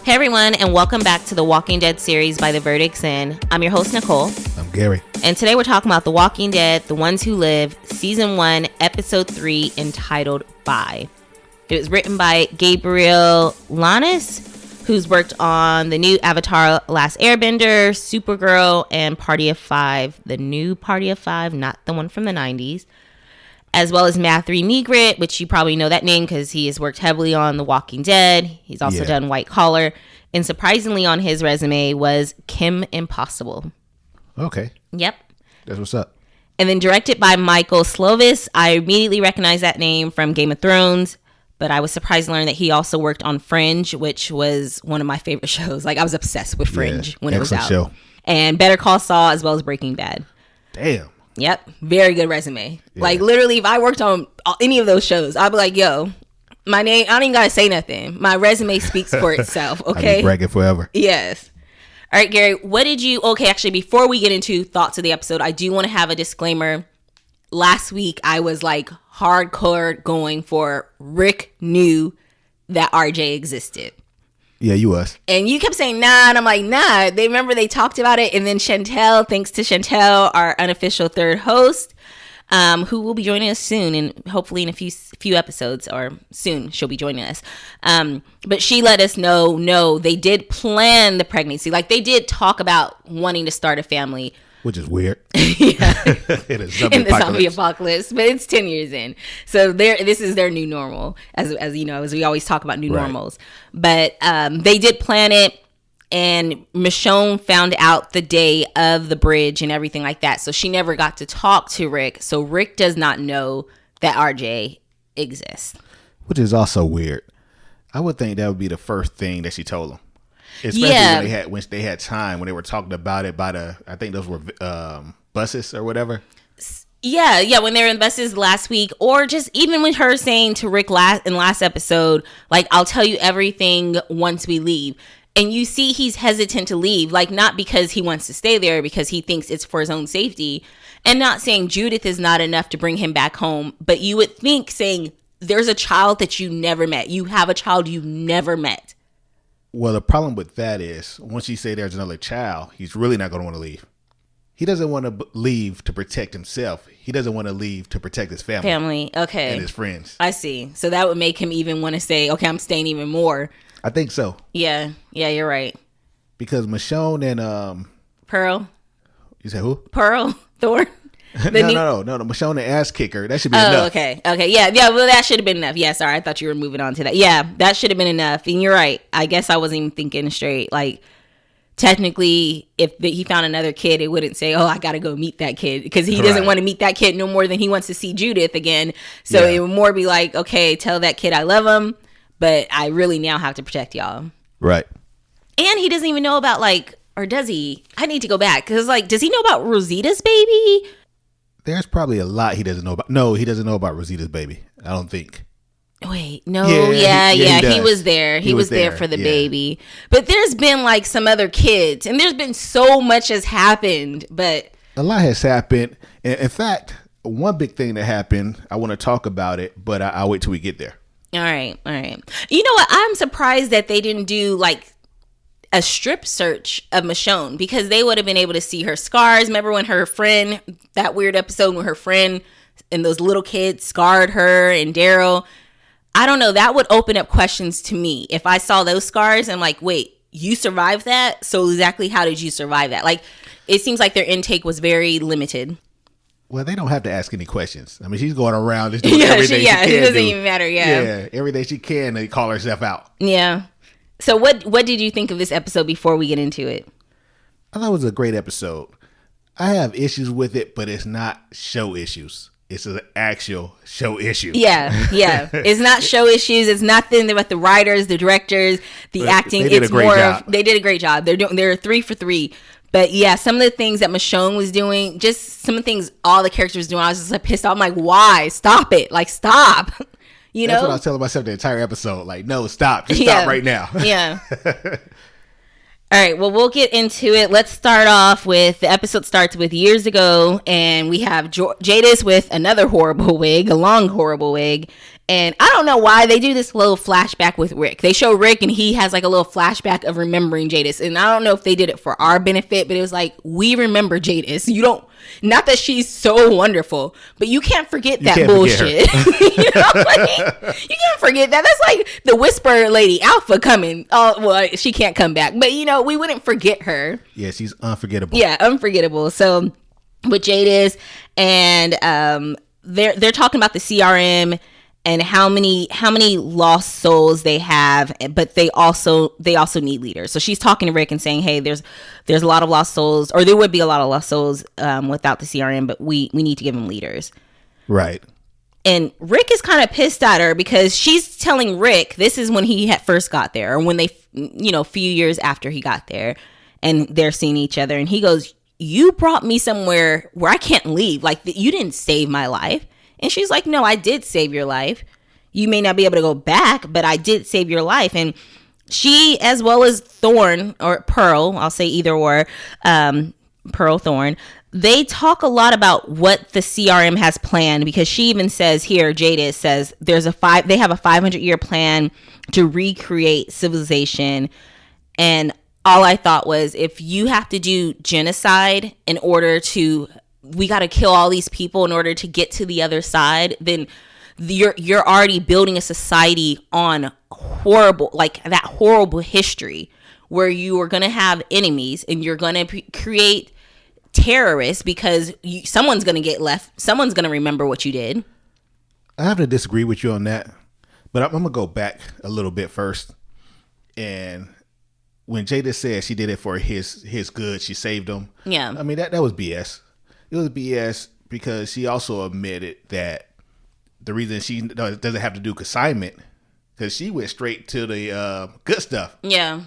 Hey everyone, and welcome back to the Walking Dead series by The Verdict's In. I'm your host, Nicole. I'm Gary. And today we're talking about The Walking Dead, The Ones Who Live, Season 1, Episode 3, entitled Bye. It was written by Gabriel Llanes, who's worked on the new Avatar Last Airbender, Supergirl, and Party of Five. The new Party of Five, not the one from the 90s. As well as Matthew Negret, which you probably know that name because he has worked heavily on The Walking Dead. He's also done White Collar. And surprisingly on his resume was Kim Impossible. Okay. Yep. That's what's up. And then directed by Michael Slovis. I immediately recognized that name from Game of Thrones. But I was surprised to learn that he also worked on Fringe, which was one of my favorite shows. Like, I was obsessed with Fringe when it was out. Show. And Better Call Saul as well as Breaking Bad. Damn. Yep. Very good resume. Yeah. Like, literally, if I worked on any of those shows, I'd be like, yo, my name, I don't even got to say nothing. My resume speaks for itself, okay? I'll be bragging forever. Yes. All right, Gary, what did you... Okay, actually, before we get into thoughts of the episode, I do want to have a disclaimer. Last week, I was, like, hardcore going for Rick knew that RJ existed. Yeah, you was. And you kept saying, nah, and I'm like, nah. They talked about it, and then Chantel, thanks to Chantel, our unofficial third host, who will be joining us soon, and hopefully in a few episodes, or soon she'll be joining us. But she let us know, no, they did plan the pregnancy. Like, they did talk about wanting to start a family. Which is weird. Yeah. In the zombie apocalypse. But it's 10 years in. So this is their new normal, as you know, as we always talk about new normals. But they did plan it, and Michonne found out the day of the bridge and everything like that. So she never got to talk to Rick. So Rick does not know that RJ exists. Which is also weird. I would think that would be the first thing that she told him. Especially when they had time, when they were talking about it by I think those were buses or whatever. Yeah, when they were in buses last week, or just even with her saying to Rick in last episode, like, I'll tell you everything once we leave. And you see he's hesitant to leave, like, not because he wants to stay there, because he thinks it's for his own safety. And not saying Judith is not enough to bring him back home, but you would think saying there's a child that you never met. You have a child you never met. Well, the problem with that is, once you say there's another child, he's really not going to want to leave. He doesn't want to leave to protect himself. He doesn't want to leave to protect his family. Okay. And his friends. I see. So that would make him even want to say, okay, I'm staying even more. I think so. Yeah, you're right. Because Michonne and... Pearl? You said who? Pearl? Thorne? No. Michonne and ass kicker. That should be enough. Okay. Yeah. Well, that should have been enough. Yeah. Sorry, I thought you were moving on to that. Yeah, that should have been enough. And you're right. I guess I wasn't even thinking straight. Like, technically, if he found another kid, it wouldn't say, "Oh, I got to go meet that kid," because he doesn't want to meet that kid no more than he wants to see Judith again. So it would more be like, "Okay, tell that kid I love him, but I really now have to protect y'all." Right. And he doesn't even know about, like, or does he? I need to go back because, like, does he know about Rosita's baby? There's probably a lot he doesn't know about. No, he doesn't know about Rosita's baby. I don't think. Wait, no. He was there. He was there for the baby. But there's been, like, some other kids. And there's been so much has happened. But a lot has happened. In fact, one big thing that happened, I want to talk about it, but I'll wait till we get there. All right. You know what? I'm surprised that they didn't do, like, a strip search of Michonne, because they would have been able to see her scars. Remember when her friend, that weird episode when her friend and those little kids scarred her and Daryl? I don't know. That would open up questions to me. If I saw those scars, I'm like, wait, you survived that? So exactly how did you survive that? Like, it seems like their intake was very limited. Well, they don't have to ask any questions. I mean, she's going around just doing everything she can. It doesn't even matter. Yeah, everything she can to call herself out. Yeah. So what did you think of this episode before we get into it? I thought it was a great episode. I have issues with it, but it's not show issues. It's an actual show issue. Yeah. It's not show issues. It's nothing about the writers, the directors, the acting. They did a great job. They did a great job. They're 3 for 3. But yeah, some of the things that Michonne was doing, just some of the things all the characters doing, I was just like pissed off. I'm like, why? Stop it. Like, stop. You know? That's what I was telling myself the entire episode. Like, no, stop. Just stop right now. Yeah. All right, well, we'll get into it. Let's start off with, the episode starts with years ago, and we have Jadis with another horrible wig, a long horrible wig, And I don't know why they do this little flashback with Rick. They show Rick and he has like a little flashback of remembering Jadis. And I don't know if they did it for our benefit, but it was like, we remember Jadis. You don't, not that she's so wonderful, but you can't forget that bullshit. You know, like, you can't forget that. That's like the Whisper Lady Alpha coming. Oh, well, she can't come back, but you know, we wouldn't forget her. Yeah, she's unforgettable. Yeah, unforgettable. So with Jadis, and they're talking about the CRM and how many lost souls they have, but they also need leaders. So she's talking to Rick and saying, hey, there's a lot of lost souls, or there would be a lot of lost souls without the CRM, but we need to give them leaders. Right. And Rick is kind of pissed at her because she's telling Rick, this is when he had first got there, or when they, you know, a few years after he got there, and they're seeing each other, and he goes, you brought me somewhere where I can't leave. Like, you didn't save my life. And she's like, no, I did save your life. You may not be able to go back, but I did save your life. And she, as well as Thorne, or Pearl, I'll say either or, Pearl, Thorne, they talk a lot about what the CRM has planned, because she even says here, Jadis says they have a 500-year plan to recreate civilization. And all I thought was, if you have to do genocide in order to, we got to kill all these people in order to get to the other side, then you're already building a society on horrible, like that horrible history where you are going to have enemies and you're going to create terrorists because someone's going to get left. Someone's going to remember what you did. I have to disagree with you on that, but I'm going to go back a little bit first. And when Jada said she did it for his good, she saved him. Yeah. I mean, that was BS. It was BS because she also admitted that the reason she doesn't have to do consignment, because she went straight to the good stuff. Yeah.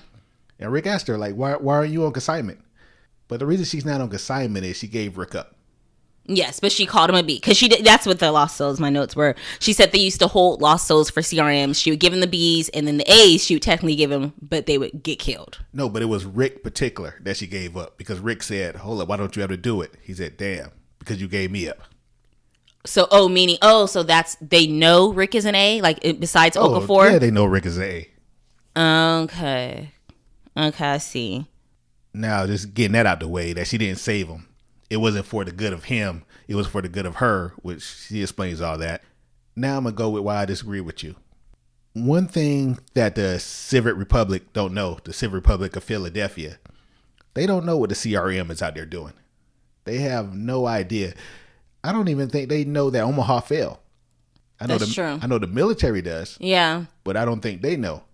And Rick asked her, like, why are you on consignment? But the reason she's not on consignment is she gave Rick up. Yes, but she called him a B, because she did. That's what the lost souls, my notes were. She said they used to hold lost souls for CRMs. She would give them the B's, and then the A's she would technically give them, but they would get killed. No, but it was Rick particular that she gave up, because Rick said, hold up, why don't you have to do it? He said, damn, because you gave me up. So, so that's, they know Rick is an A, like besides Okafor? Yeah, they know Rick is an A. Okay, I see. Now, just getting that out the way, that she didn't save him. It wasn't for the good of him. It was for the good of her, which she explains all that. Now I'm going to go with why I disagree with you. One thing that the Civic Republic don't know, the Civic Republic of Philadelphia, they don't know what the CRM is out there doing. They have no idea. I don't even think they know that Omaha fell. That's true. I know the military does. Yeah. But I don't think they know.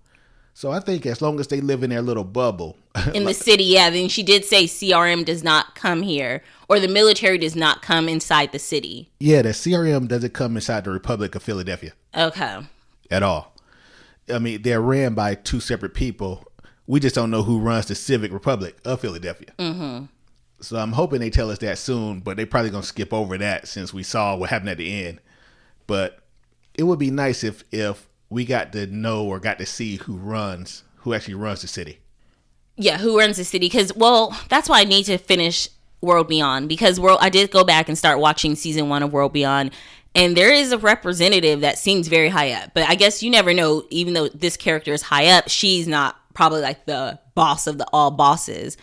So I think as long as they live in their little bubble. In the city, yeah. Then she did say CRM does not come here, or the military does not come inside the city. Yeah, the CRM doesn't come inside the Republic of Philadelphia. Okay. At all. I mean, they're ran by two separate people. We just don't know who runs the Civic Republic of Philadelphia. Mm-hmm. So I'm hoping they tell us that soon, but they're probably going to skip over that since we saw what happened at the end. But it would be nice if we got to know or got to see who actually runs the city. Yeah, who runs the city? Because, well, that's why I need to finish World Beyond, because I did go back and start watching season 1 of World Beyond, and there is a representative that seems very high up. But I guess you never know, even though this character is high up, she's not probably like the boss of the all bosses,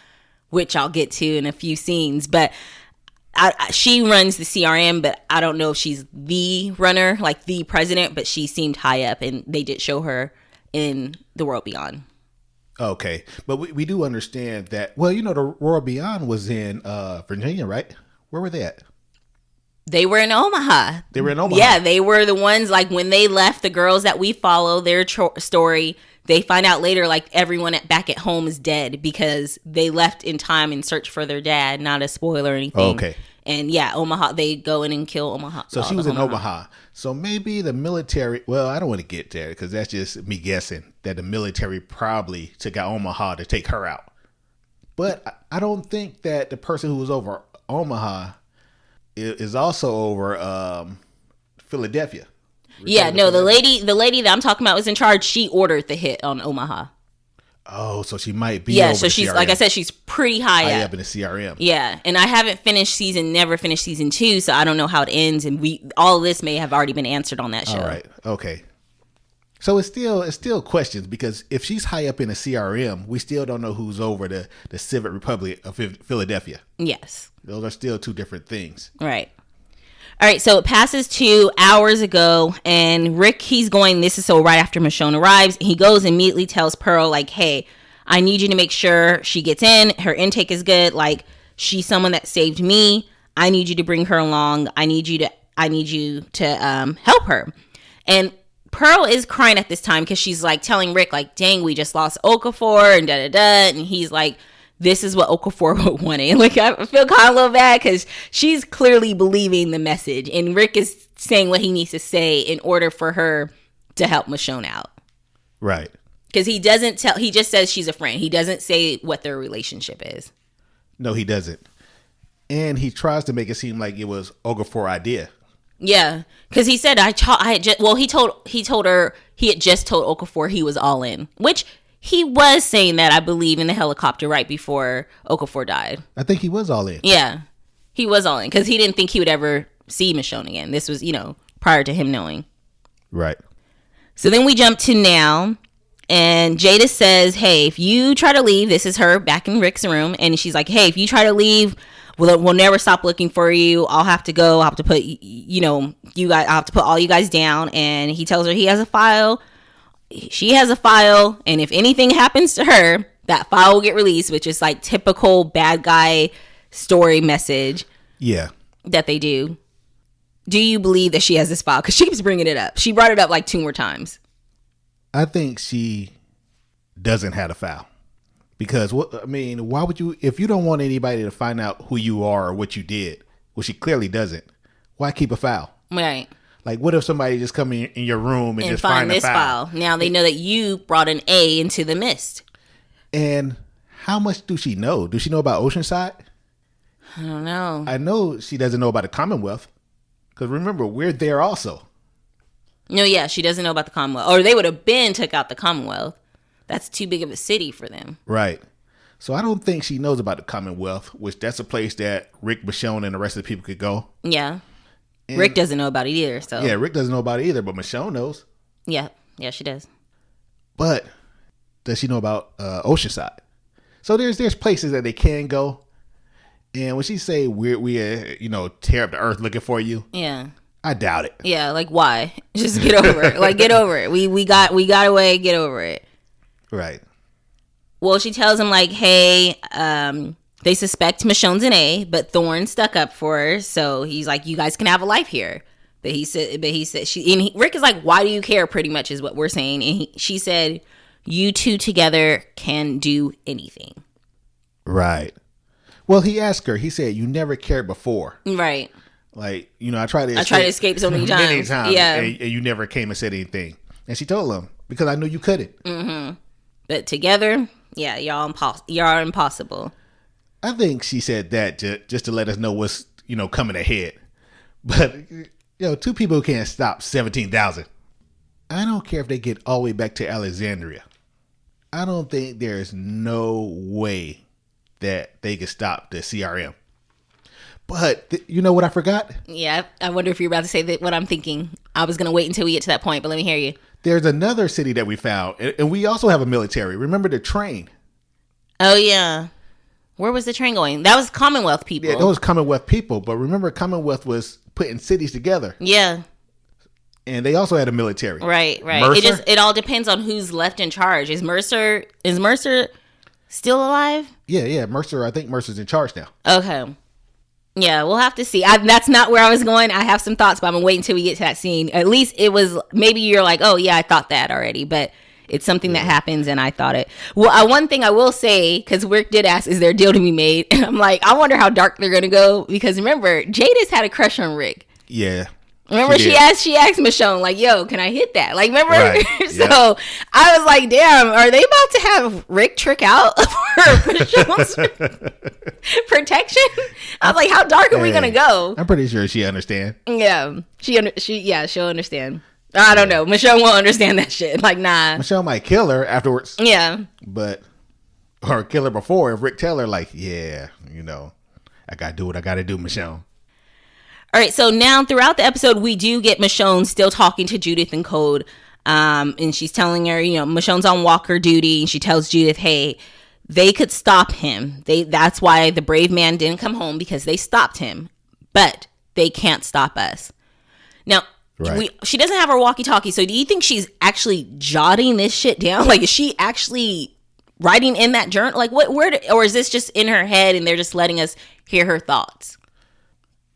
which I'll get to in a few scenes. But she runs the CRM, but I don't know if she's the runner, like the president, but she seemed high up, and they did show her in the World Beyond. Okay, but we do understand that, well, you know, the World Beyond was in Virginia, right? Where were they at? They were in Omaha. They were in Omaha. Yeah, they were the ones, like, when they left, the girls that we follow, their story, they find out later, like, everyone back at home is dead because they left in time and searched for their dad. Not a spoiler or anything. Okay. And yeah, Omaha, they go in and kill Omaha. So she was in Omaha. So maybe the military, well, I don't want to get there because that's just me guessing that the military probably took out Omaha to take her out. But I don't think that the person who was over Omaha is also over Philadelphia. Yeah, no, the lady that I'm talking about was in charge. She ordered the hit on Omaha. Oh, so she might be. Yeah, over so the she's CRM. like I said, she's pretty high up in the CRM. Yeah, and I haven't never finished season 2, so I don't know how it ends. And all of this may have already been answered on that show. All right, okay. So it's still questions, because if she's high up in the CRM, we still don't know who's over the Civic Republic of Philadelphia. Yes, those are still two different things. Right. All right, so it passes 2 hours ago, and Rick, he's going, this is so right after Michonne arrives, he goes and immediately tells Pearl, like, hey, I need you to make sure she gets in, her intake is good, like, she's someone that saved me, I need you to bring her along, I need you to help her. And Pearl is crying at this time, because she's, like, telling Rick, like, dang, we just lost Okafor, and da-da-da, and he's like, this is what Okafor wanted. Like, I feel kind of a little bad because she's clearly believing the message. And Rick is saying what he needs to say in order for her to help Michonne out. Right. Because he just says she's a friend. He doesn't say what their relationship is. No, he doesn't. And he tries to make it seem like it was Okafor's idea. Yeah. Because he said, he told her he had just told Okafor he was all in. Which... he was saying that, I believe, in the helicopter right before Okafor died. I think he was all in. Yeah, he was all in because he didn't think he would ever see Michonne again. This was, prior to him knowing. Right. So then we jump to now, and Jada says, hey, if you try to leave, this is her back in Rick's room, and she's like, hey, if you try to leave, we'll never stop looking for you. I'll have to go. I'll have to put, I'll have to put all you guys down. And he tells her he has a file. She has a file, and if anything happens to her, that file will get released, which is like typical bad guy story message. Yeah. That they do. Do you believe that she has this file? Because she keeps bringing it up. She brought it up like 2 more times. I think she doesn't have a file. Because, why would you, if you don't want anybody to find out who you are or what you did, well, she clearly doesn't, why keep a file? Right. Like, what if somebody just come in your room and just find this file? Now they know that you brought an A into the mist. And how much do she know? Does she know about Oceanside? I don't know. I know she doesn't know about the Commonwealth. Because remember, we're there also. No, yeah, she doesn't know about the Commonwealth. Or they would have took out the Commonwealth. That's too big of a city for them. Right. So I don't think she knows about the Commonwealth, which that's a place that Rick, Michonne, and the rest of the people could go. Yeah. And Rick doesn't know about it either. So yeah, Rick doesn't know about it either, but Michonne knows. Yeah, she does. But does she know about Oceanside? So there's places that they can go, and when she say we tear up the earth looking for you, yeah, I doubt it. Yeah, like why? Just get over it. Like get over it. We got away. Get over it. Right. Well, she tells him like, hey, they suspect Michonne's an A, but Thorne stuck up for her. So he's like, you guys can have a life here. But he said, Rick is like, why do you care? Pretty much is what we're saying. And she said, you two together can do anything. Right. Well, he asked her, he said, you never cared before. Right. Like, I tried to escape so many times. Many times. Yeah. And you never came and said anything. And she told him, because I knew you couldn't. Mm-hmm. But together, yeah, y'all impossible. I think she said that just to let us know what's, coming ahead. But, 2 people who can't stop 17,000. I don't care if they get all the way back to Alexandria. I don't think there's no way that they could stop the CRM. But you know what I forgot? Yeah, I wonder if you're about to say that what I'm thinking. I was going to wait until we get to that point, but let me hear you. There's another city that we found, and we also have a military. Remember the train? Oh, yeah. Where was the train going? That was Commonwealth people. Yeah, those Commonwealth people. But remember, Commonwealth was putting cities together. Yeah. And they also had a military. Right. Mercer? It all depends on who's left in charge. Is Mercer still alive? Yeah. Mercer, I think Mercer's in charge now. Okay. Yeah, we'll have to see. That's not where I was going. I have some thoughts, but I'm going to wait until we get to that scene. At least it was, maybe you're like, oh, yeah, I thought that already. But it's something that happens, and I thought it. Well, one thing I will say, because Rick did ask, is there a deal to be made? And I'm like, I wonder how dark they're going to go. Because remember, Jada's had a crush on Rick. Yeah. Remember, she asked Michonne, like, yo, can I hit that? Like, remember? Right. So I was like, damn, are they about to have Rick trick out for Michonne's protection? I was like, how dark are we going to go? I'm pretty sure she understand. Yeah. She'll understand. I don't know. Michonne won't understand that shit. Like, nah. Michonne might kill her afterwards. Yeah. But, or kill her before if Rick tell her, like, yeah, you know, I got to do what I got to do, Michonne. All right. So now throughout the episode, we do get Michonne still talking to Judith in code. And she's telling her, you know, Michonne's on walker duty. And she tells Judith, hey, they could stop him. That's why the brave man didn't come home, because they stopped him. But they can't stop us. Now, right. She doesn't have her walkie-talkie, so do you think she's actually jotting this shit down? Like, is she actually writing in that journal? Like, or is this just in her head and they're just letting us hear her thoughts?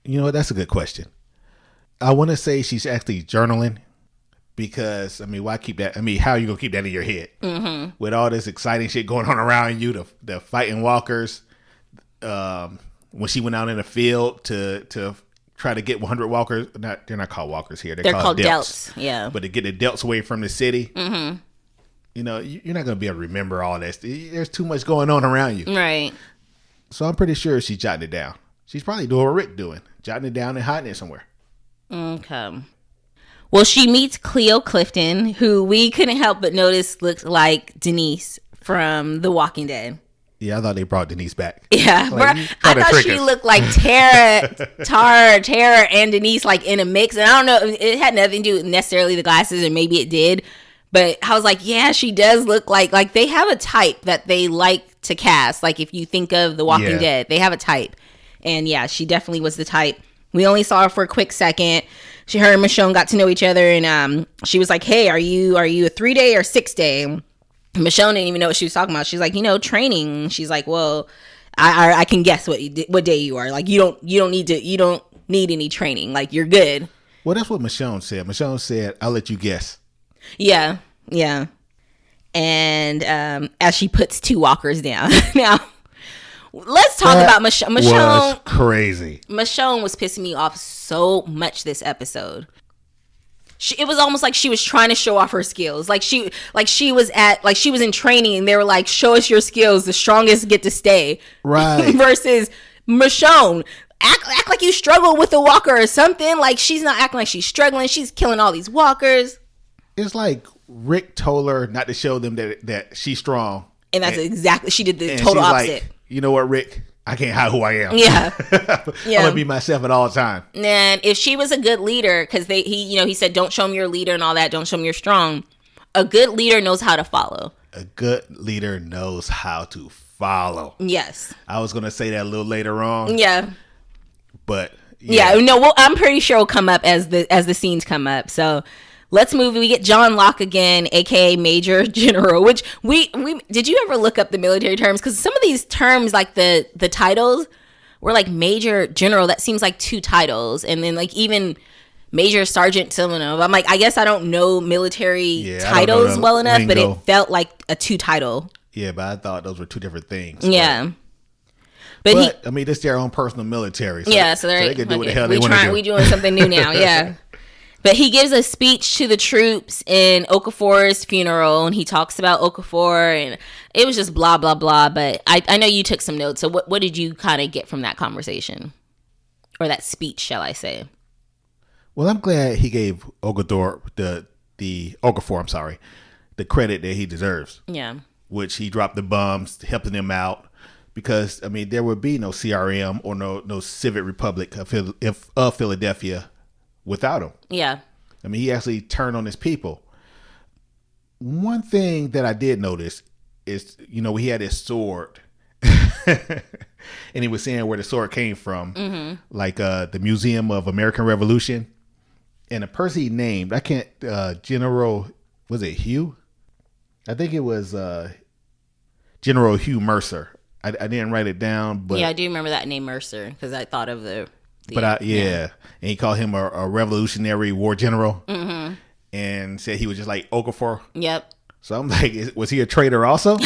You know, that's a good question. I want to say she's actually journaling because, I mean, why keep that? I mean, how are you going to keep that in your head? Mm-hmm. With all this exciting shit going on around you, the fighting walkers, when she went out in the field to try to get 100 walkers. They're not called walkers here. They're called delts. Yeah. But to get the delts away from the city, mm-hmm. you know, you're not going to be able to remember all that. There's too much going on around you. Right. So I'm pretty sure she's jotting it down. She's probably doing what Rick doing, jotting it down and hiding it somewhere. Okay. Well, she meets Cleo Clifton, who we couldn't help but notice looked like Denise from The Walking Dead. Yeah, I thought they brought Denise back. Yeah, like, I thought she looked like Tara, and Denise, like in a mix. And I don't know, it had nothing to do with necessarily the glasses, and maybe it did. But I was like, yeah, she does look like they have a type that they like to cast. Like if you think of The Walking Dead, they have a type. And yeah, she definitely was the type. We only saw her for a quick second. Her and Michonne got to know each other, and she was like, hey, are you a 3-day or 6-day? Michonne didn't even know what she was talking about. She's like, you know, training. She's like, well, I can guess what day you are. Like, you don't need any training. Like, you're good. Well, that's what Michonne said. Michonne said, I'll let you guess. Yeah. Yeah. And as she puts 2 walkers down. Now, let's talk about Michonne. Was crazy. Michonne was pissing me off so much this episode. It was almost like she was trying to show off her skills. Like she was in training and they were like, show us your skills. The strongest get to stay. Right. Versus Michonne, act like you struggle with a walker or something. Like she's not acting like she's struggling. She's killing all these walkers. It's like Rick told her not to show them that she's strong. And that's exactly, she did the total opposite. Like, you know what, Rick? I can't hide who I am. Yeah. I'm going to be myself at all time. And if she was a good leader, because he said, don't show me your leader and all that. Don't show me you're strong. A good leader knows how to follow. A good leader knows how to follow. Yes. I was going to say that a little later on. Yeah. But yeah, no, well, I'm pretty sure it'll come up as the scenes come up. So let's move. We get John Locke again, aka Major General. Which we did you ever look up the military terms? Because some of these terms, like the titles, were like Major General. That seems like 2 titles, and then like even Major Sergeant Simonov. I'm like, I guess I don't know military titles well enough, lingo. But it felt like a 2 title. Yeah, but I thought those were 2 different things. Yeah. But I mean, it's their own personal military. So, so they can do what the hell they want to do. We're doing something new now. Yeah. But he gives a speech to the troops in Okafor's funeral, and he talks about Okafor, and it was just blah, blah, blah. But I know you took some notes. So what did you kind of get from that conversation? Or that speech, shall I say? Well, I'm glad he gave Okafor, the credit that he deserves. Yeah. Which he dropped the bombs, helping them out. Because, I mean, there would be no CRM or no Civic Republic of Philadelphia without him. Yeah. I mean, he actually turned on his people. One thing that I did notice is, you know, he had his sword and he was saying where the sword came from, like the Museum of American Revolution. And the person he named, I can't, General, was it Hugh? I think it was General Hugh Mercer. I didn't write it down, but yeah, I do remember that name Mercer because I thought of the and he called him a revolutionary war general, and said he was just like Okafor. Yep. So I'm like, was he a traitor also? And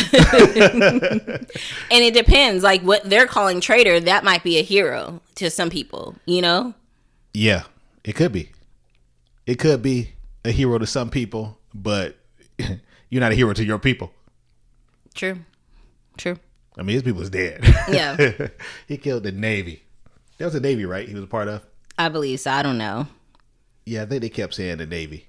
it depends, like what they're calling traitor. That might be a hero to some people, you know. Yeah, it could be. It could be a hero to some people, but you're not a hero to your people. True. I mean, his people's dead. Yeah. He killed the Navy. That was the Navy, right? He was a part of? I believe so. I don't know. Yeah, I think they kept saying the Navy.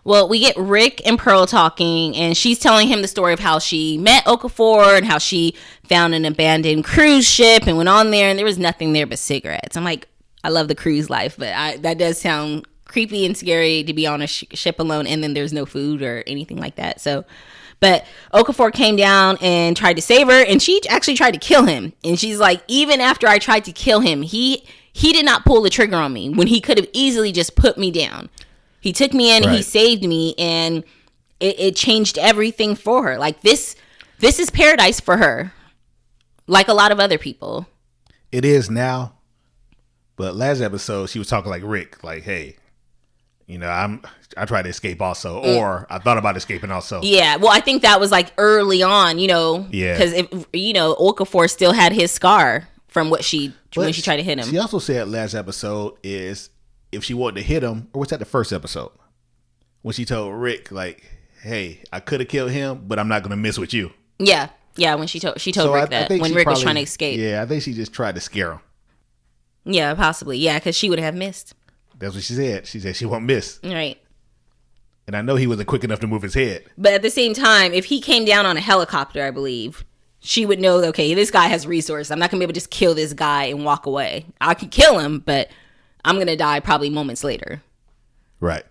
Well, we get Rick and Pearl talking, and she's telling him the story of how she met Okafor and how she found an abandoned cruise ship and went on there, and there was nothing there but cigarettes. I'm like, I love the cruise life, but that does sound creepy and scary to be on a ship alone, and then there's no food or anything like that. So, but Okafor came down and tried to save her, and she actually tried to kill him. And she's like, even after I tried to kill him, he did not pull the trigger on me when he could have easily just put me down. He took me in, and he saved me, and it changed everything for her. Like, this is paradise for her, like a lot of other people. It is now, but last episode she was talking like Rick, like, hey, you know, I tried to escape also, or I thought about escaping also. Yeah, well, I think that was like early on, you know, because Okafor still had his scar from when she tried to hit him. She also said last episode is, if she wanted to hit him, or was that the first episode? When she told Rick, like, hey, I could have killed him, but I'm not going to mess with you. Yeah, when she told Rick that, when Rick was trying to escape. Yeah, I think she just tried to scare him. Yeah, possibly. Yeah, because she would have missed. That's what she said. She said she won't miss. Right. And I know he wasn't quick enough to move his head. But at the same time, if he came down on a helicopter, I believe, she would know, okay, this guy has resources. I'm not going to be able to just kill this guy and walk away. I could kill him, but I'm going to die probably moments later. Right.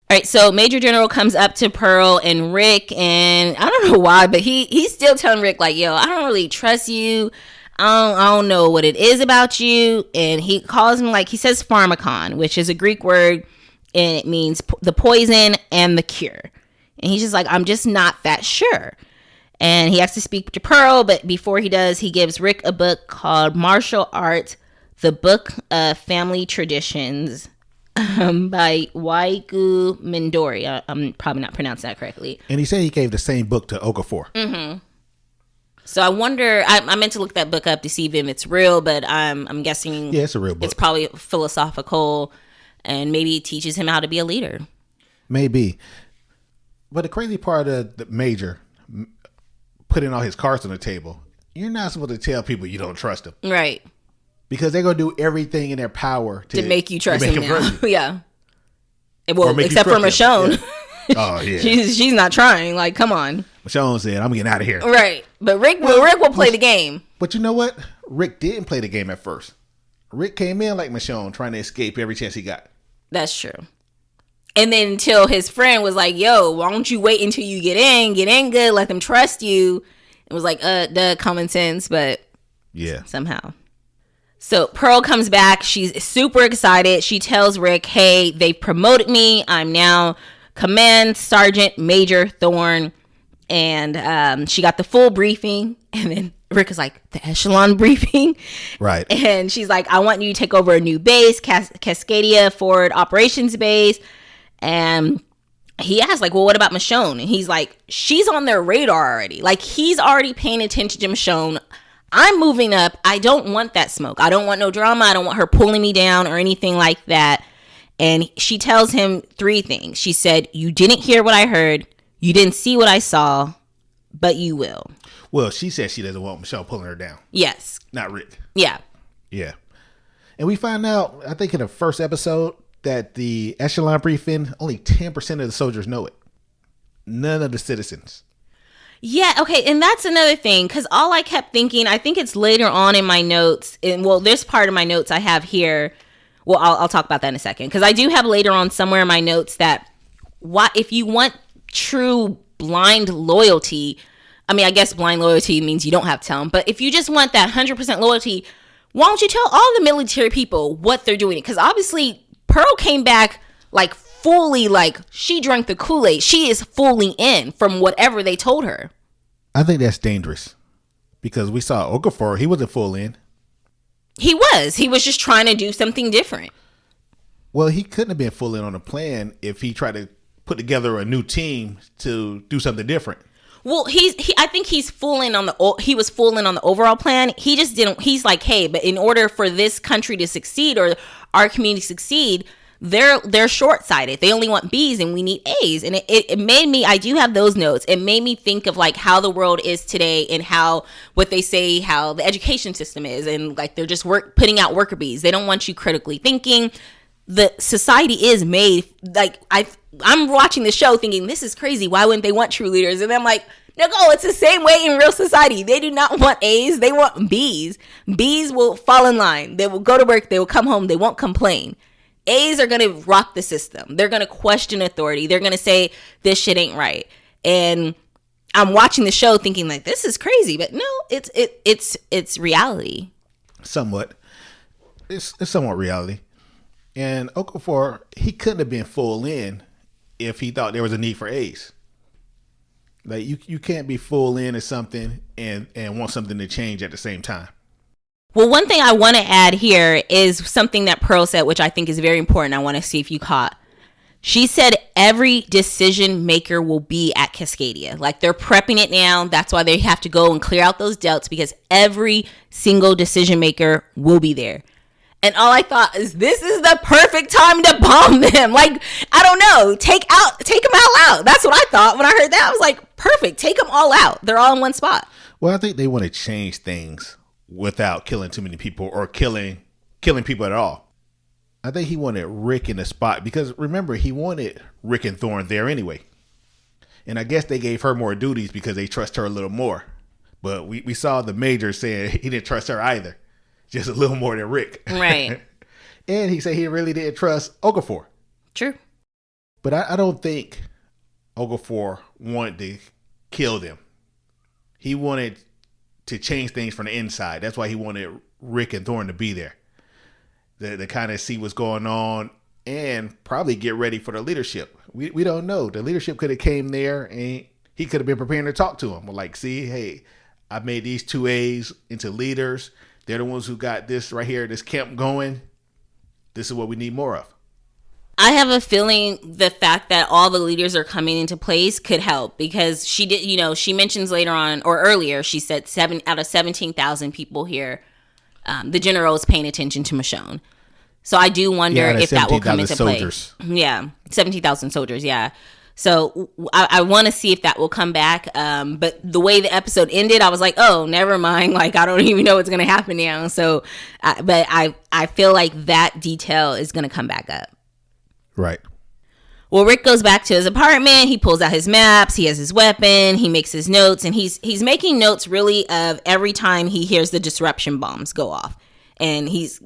All right, so Major General comes up to Pearl and Rick, and I don't know why, but he's still telling Rick, like, yo, I don't really trust you. I don't know what it is about you. And he calls him, like, he says pharmacon, which is a Greek word, and it means the poison and the cure. And he's just like, I'm just not that sure. And he has to speak to Pearl, but before he does, he gives Rick a book called Martial Art, the Book of Family Traditions, by Waigu Mindori. I'm probably not pronouncing that correctly. And he said he gave the same book to Okafor. Mm-hmm. So I wonder, I meant to look that book up to see if it's real, but I'm guessing it's a real book. It's probably philosophical, and maybe it teaches him how to be a leader. Maybe. But the crazy part of the Major putting all his cards on the table, you're not supposed to tell people you don't trust them. Right. Because they're going to do everything in their power to make you trust him now. Yeah. Well, except for Michonne. Yeah. Oh, yeah. She's not trying. Like, come on. Michonne said, I'm getting out of here. Right. But Rick will play the game. But you know what? Rick didn't play the game at first. Rick came in like Michonne, trying to escape every chance he got. That's true. And then until his friend was like, yo, why don't you wait until you get in good, let them trust you. It was like, common sense, but yeah, somehow. So Pearl comes back. She's super excited. She tells Rick, hey, they promoted me. I'm now Command Sergeant Major Thorne. And she got the full briefing. And then Rick is like, the echelon briefing? Right. And she's like, I want you to take over a new base, Cascadia Forward Operations Base. And he asked, like, well, what about Michonne? And he's like, she's on their radar already. Like, he's already paying attention to Michonne. I'm moving up. I don't want that smoke. I don't want no drama. I don't want her pulling me down or anything like that. And she tells him 3 things. She said, you didn't hear what I heard. You didn't see what I saw, but you will. Well, she said she doesn't want Michonne pulling her down. Yes. Not Rick. Yeah. Yeah. And we find out, I think in the first episode, that the echelon briefing, only 10% of the soldiers know it. None of the citizens. Yeah, okay, and that's another thing, because all I kept thinking, I think it's later on in my notes, and well, this part of my notes I have here, well, I'll talk about that in a second, because I do have later on somewhere in my notes that if you want true blind loyalty, I mean, I guess blind loyalty means you don't have to tell them, but if you just want that 100% loyalty, why don't you tell all the military people what they're doing? Because obviously, Pearl came back like fully, like she drank the Kool-Aid. She is fully in from whatever they told her. I think that's dangerous because we saw Okafor. He wasn't full in. He was just trying to do something different. Well, he couldn't have been full in on a plan if he tried to put together a new team to do something different. Well, I think he was full in on the overall plan. He just didn't. He's like, hey, but in order for this country to succeed or our community to succeed, they're short-sighted. They only want B's and we need A's. And it made me, I do have those notes. It made me think of like how the world is today and how what they say, how the education system is. And like they're just putting out worker bees. They don't want you critically thinking. the society is made, like, I'm watching the show thinking, this is crazy. Why wouldn't they want true leaders? And I'm like, no, it's the same way in real society. They do not want A's. They want B's. B's will fall in line. They will go to work. They will come home. They won't complain. A's are going to rock the system. They're going to question authority. They're going to say this shit ain't right. And I'm watching the show thinking like, this is crazy. But no, it's reality. Somewhat. It's somewhat reality. And Okafor, he couldn't have been full in if he thought there was a need for A's. Like, you can't be full in at something and want something to change at the same time. Well, one thing I want to add here is something that Pearl said, which I think is very important. I want to see if you caught. She said every decision maker will be at Cascadia. Like, they're prepping it now. That's why they have to go and clear out those delts, because every single decision maker will be there. And all I thought is, this is the perfect time to bomb them. Like, I don't know. Take them all out. That's what I thought when I heard that. I was like, perfect. Take them all out. They're all in one spot. Well, I think they want to change things without killing too many people or killing people at all. I think he wanted Rick in the spot because, remember, he wanted Rick and Thorne there anyway. And I guess they gave her more duties because they trust her a little more. But we saw the major saying he didn't trust her either. Just a little more than Rick. Right. And he said he really didn't trust Okafor. True. But I don't think Okafor wanted to kill them. He wanted to change things from the inside. That's why he wanted Rick and Thorne to be there. To kind of see what's going on and probably get ready for the leadership. We don't know. The leadership could have came there and he could have been preparing to talk to him. Like, see, hey, I made these 2 A's into leaders. They're the ones who got this right here, this camp going. This is what we need more of. I have a feeling the fact that all the leaders are coming into place could help, because she did, she mentions later on or earlier, she said 7 out of 17,000 people here, the general is paying attention to Michonne. So I do wonder if that will come into play. Yeah, 17,000 soldiers. Yeah. So I want to see if that will come back. But the way the episode ended, I was like, oh, never mind. Like, I don't even know what's going to happen now. So, but I feel like that detail is going to come back up. Right. Well, Rick goes back to his apartment. He pulls out his maps. He has his weapon. He makes his notes, and he's making notes really of every time he hears the disruption bombs go off. And he's,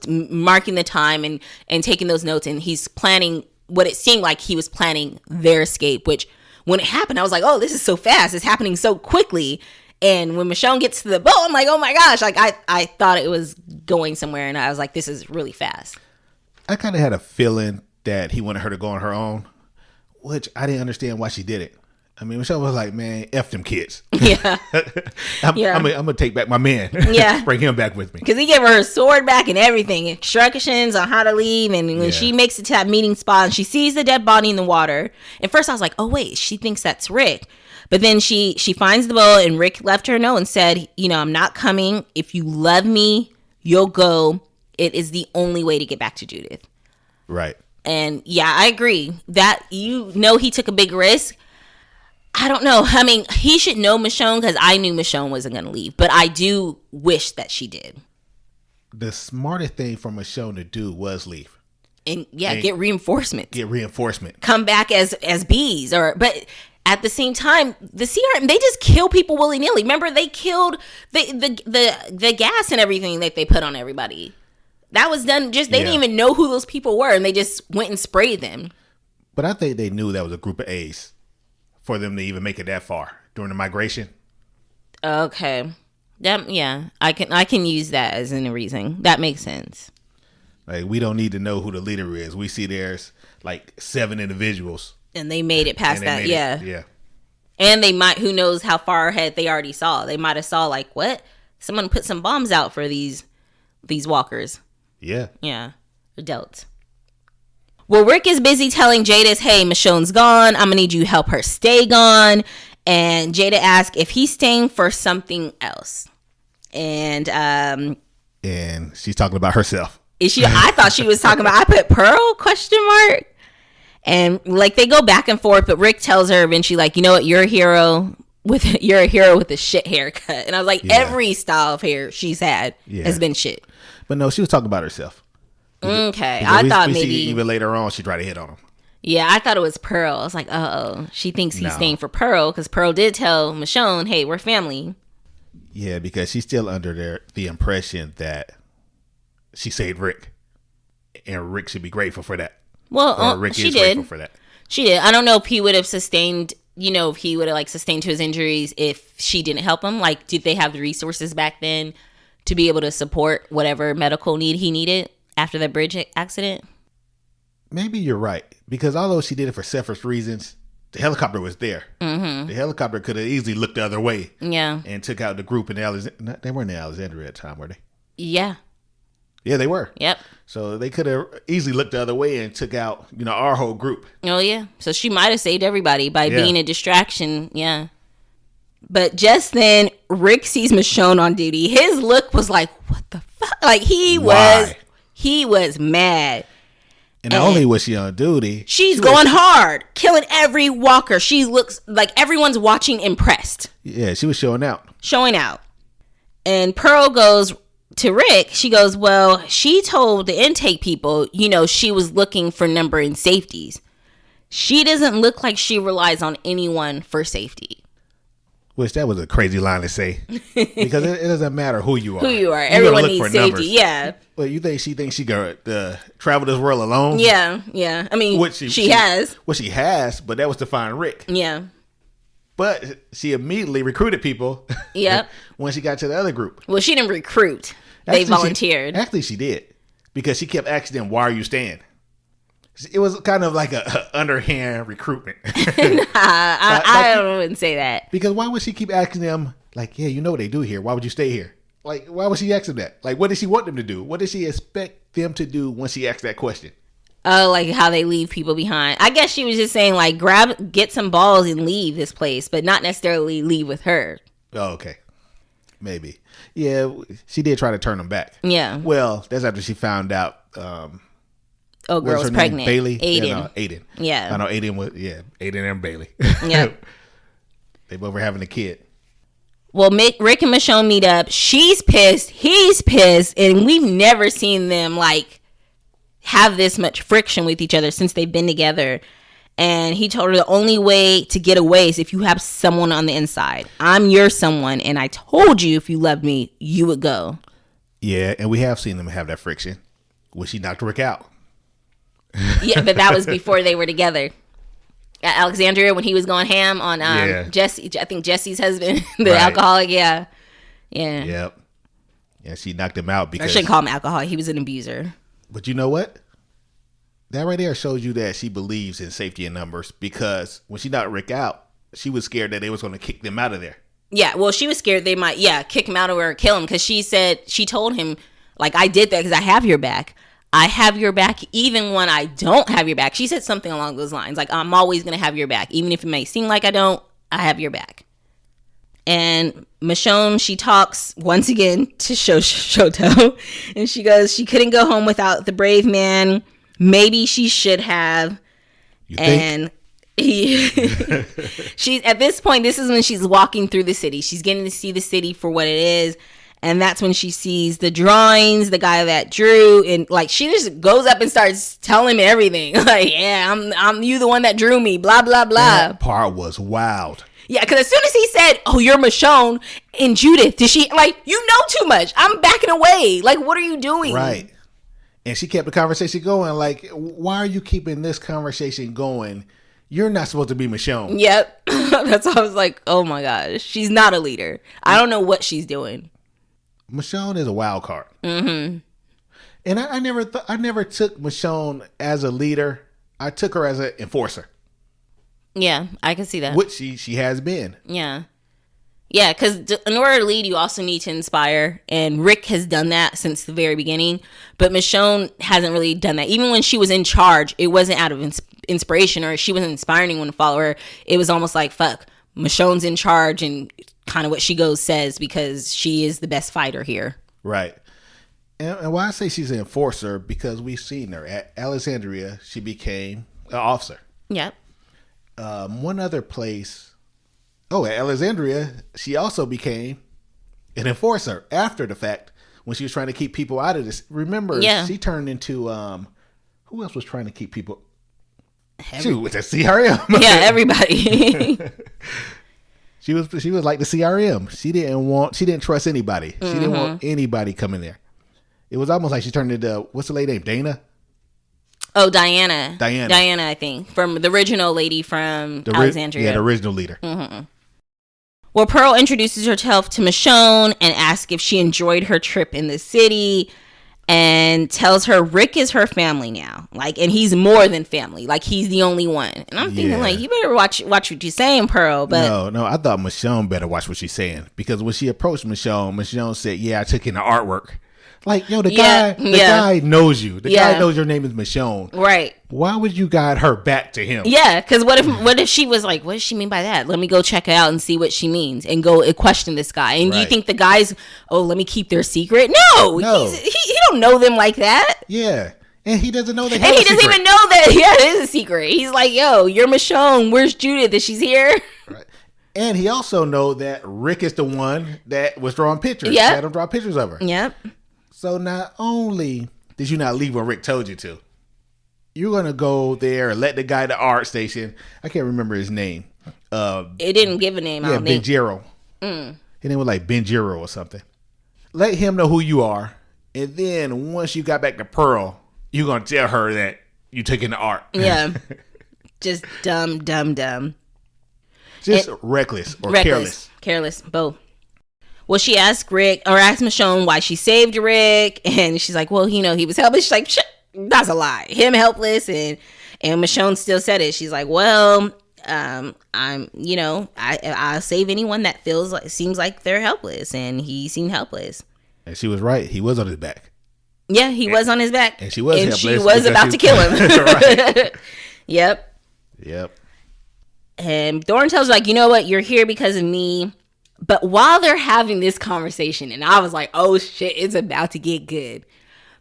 marking the time and taking those notes, and he's planning what it seemed like he was planning their escape, which when it happened, I was like, oh, this is so fast. It's happening so quickly. And when Michonne gets to the boat, I'm like, oh my gosh, like I thought it was going somewhere. And I was like, this is really fast. I kind of had a feeling that he wanted her to go on her own, which I didn't understand why she did it. I mean, Michonne was like, man, F them kids. Yeah. I'm going to take back my man. Yeah. Bring him back with me. Because he gave her sword back and everything. Instructions on how to leave. And when she makes it to that meeting spot and she sees the dead body in the water. At first I was like, oh, wait, she thinks that's Rick. But then she finds the boat, and Rick left her a note and said, I'm not coming. If you love me, you'll go. It is the only way to get back to Judith. Right. And yeah, I agree that, he took a big risk. I don't know. I mean, he should know Michonne, because I knew Michonne wasn't going to leave. But I do wish that she did. The smartest thing for Michonne to do was leave. And get reinforcement. Come back as bees. But at the same time, the CRM, they just kill people willy-nilly. Remember, they killed the gas and everything that they put on everybody. That was done they didn't even know who those people were, and they just went and sprayed them. But I think they knew that was a group of A's for them to even make it that far during the migration. Okay. I can use that as a reason. That makes sense. Like, we don't need to know who the leader is. We see there's like 7 individuals. And they made it past that. Yeah. Yeah. And they might, who knows how far ahead they already saw. They might have saw like, what? Someone put some bombs out for these walkers. Yeah. Yeah. Adults. Well, Rick is busy telling Jadis, hey, Michonne's gone. I'm going to need you to help her stay gone. And Jada asks if he's staying for something else. And she's talking about herself. Is she? I thought she was talking about, I put Pearl ? And like they go back and forth, but Rick tells her eventually, like, you know what, you're a hero with a shit haircut. And I was like, every style of hair she's had has been shit. But no, she was talking about herself. Okay, I thought maybe even later on she tried to hit on him. Yeah, I thought it was Pearl. I was like, oh, she thinks he's staying for Pearl because Pearl did tell Michonne, hey, we're family. Yeah, because she's still under the impression that she saved Rick, and Rick should be grateful for that. Well, Rick is grateful for that. She did. I don't know if he would have sustained, if he would have like sustained to his injuries if she didn't help him. Like, did they have the resources back then to be able to support whatever medical need he needed after the bridge accident? Maybe you're right, because although she did it for selfish reasons, the helicopter was there. Mm-hmm. The helicopter could have easily looked the other way. Yeah. And took out the group in Alexandria. They weren't in Alexandria at the time, were they? Yeah. Yeah, they were. Yep. So they could have easily looked the other way and took out, our whole group. Oh, yeah. So she might have saved everybody by being a distraction. Yeah. But just then, Rick sees Michonne on duty. His look was like, what the fuck? Like, he was mad. And not only was she on duty, she's going hard, killing every walker. She looks like everyone's watching, impressed. Yeah, she was showing out. And Pearl goes to Rick. She goes, well, she told the intake people, she was looking for number and safeties. She doesn't look like she relies on anyone for safety. Which that was a crazy line to say, because it doesn't matter who you are. Everyone needs safety. Numbers. Yeah. Well, you think she thinks she could travel this world alone? Yeah. I mean, she has. Well, she has, but that was to find Rick. Yeah. But she immediately recruited people. Yep. When she got to the other group. Well, she didn't recruit. They volunteered. Actually, she did, because she kept asking them, "Why are you staying?" It was kind of like a underhand recruitment. I wouldn't say that. Because why would she keep asking them, like, yeah, you know what they do here. Why would you stay here? Like, why would she ask them that? Like, what did she want them to do? What did she expect them to do when she asked that question? Oh, like how they leave people behind. I guess she was just saying, like, get some balls and leave this place, but not necessarily leave with her. Oh, okay. Maybe. Yeah, she did try to turn them back. Yeah. Well, that's after she found out... girl was pregnant. Bailey? Aiden. Aiden. Yeah. I know Aiden was, Aiden and Bailey. Yep. They both were having a kid. Well, Rick and Michonne meet up. She's pissed. He's pissed. And we've never seen them, like, have this much friction with each other since they've been together. And he told her the only way to get away is if you have someone on the inside. I'm your someone. And I told you if you loved me, you would go. Yeah, and we have seen them have that friction when she knocked Rick out. Yeah, but that was before they were together. At Alexandria, when he was going ham on Jesse, I think Jesse's husband, the alcoholic. Yeah. Yep. Yeah, she knocked him out because... I shouldn't call him alcoholic. He was an abuser. But you know what? That right there shows you that she believes in safety in numbers, because when she knocked Rick out, she was scared that they was going to kick them out of there. Yeah, well, she was scared they might, kick him out of there or kill him, because she told him, like, I did that because I have your back. I have your back even when I don't have your back. She said something along those lines. Like, I'm always going to have your back. Even if it may seem like I don't, I have your back. And Michonne, she talks once again to Shoto. And she goes, she couldn't go home without the brave man. Maybe she should have. You think? And she's at this point, this is when she's walking through the city. She's getting to see the city for what it is. And that's when she sees the drawings, the guy that drew, and like she just goes up and starts telling him everything. Like, yeah, I'm you the one that drew me, blah blah blah. That part was wild. Yeah, because as soon as he said, "Oh, you're Michonne," and Judith, did she like, you know too much? I'm backing away. Like, what are you doing? Right. And she kept the conversation going. Like, why are you keeping this conversation going? You're not supposed to be Michonne. Yep. That's why I was like, oh my gosh, she's not a leader. I don't know what she's doing. Michonne is a wild card. Mm-hmm. And I never took Michonne as a leader. I took her as an enforcer. Yeah, I can see that. Which she has been. Yeah. Yeah, because in order to lead, you also need to inspire. And Rick has done that since the very beginning. But Michonne hasn't really done that. Even when she was in charge, it wasn't out of inspiration, or she wasn't inspiring anyone to follow her. It was almost like, fuck, Michonne's in charge, and kind of what she says, because she is the best fighter here. Right. And why I say she's an enforcer, because we've seen her at Alexandria. She became an officer. Yep. One other place. Oh, at Alexandria, she also became an enforcer after the fact when she was trying to keep people out of this. Remember, she turned into who else was trying to keep people? Shoot, with the CRM. Yeah, everybody. She was like the CRM. She didn't trust anybody. She didn't want anybody coming there. It was almost like she turned into, what's the lady name? Dana? Oh, Diana, I think, from the original lady from Alexandria. Yeah, the original leader. Mm-hmm. Well, Pearl introduces herself to Michonne and asks if she enjoyed her trip in the city, and tells her Rick is her family now. Like, and he's more than family. Like, he's the only one. And I'm thinking, like, you better watch what you're saying, Pearl. But no, I thought Michonne better watch what she's saying, because when she approached Michonne said, "Yeah, I took in the artwork." Like, yo, the guy knows you. The guy knows your name is Michonne. Right. Why would you guide her back to him? Yeah, because what if she was like, what does she mean by that? Let me go check it out and see what she means, and go question this guy. And do you think the guy's, let me keep their secret? No. He don't know them like that. Yeah. And he doesn't know that. And he doesn't even know that. Yeah, it is a secret. He's like, yo, you're Michonne. Where's Judith? That she's here? Right. And he also know that Rick is the one that was drawing pictures. Yeah. Had him draw pictures of her. Yep. So not only did you not leave when Rick told you to, you're going to go there and let the guy at the art station, I can't remember his name. It didn't give a name. Yeah, Benjiro. His name was like Benjiro or something. Let him know who you are. And then once you got back to Pearl, you're going to tell her that you took in the art. Yeah. Just dumb. Just reckless or careless. Careless, both. Well, she asked Michonne why she saved Rick, and she's like, well, he was helpless. She's like, shit, that's a lie. Him helpless, and Michonne still said it. She's like, well, I'll save anyone that seems like they're helpless, and he seemed helpless. And she was right. He was on his back. Yeah, he was on his back. And she was helpless. She was about to kill him. Right. Yep. And Thorne tells her, like, you know what? You're here because of me. But while they're having this conversation, and I was like, oh shit, it's about to get good.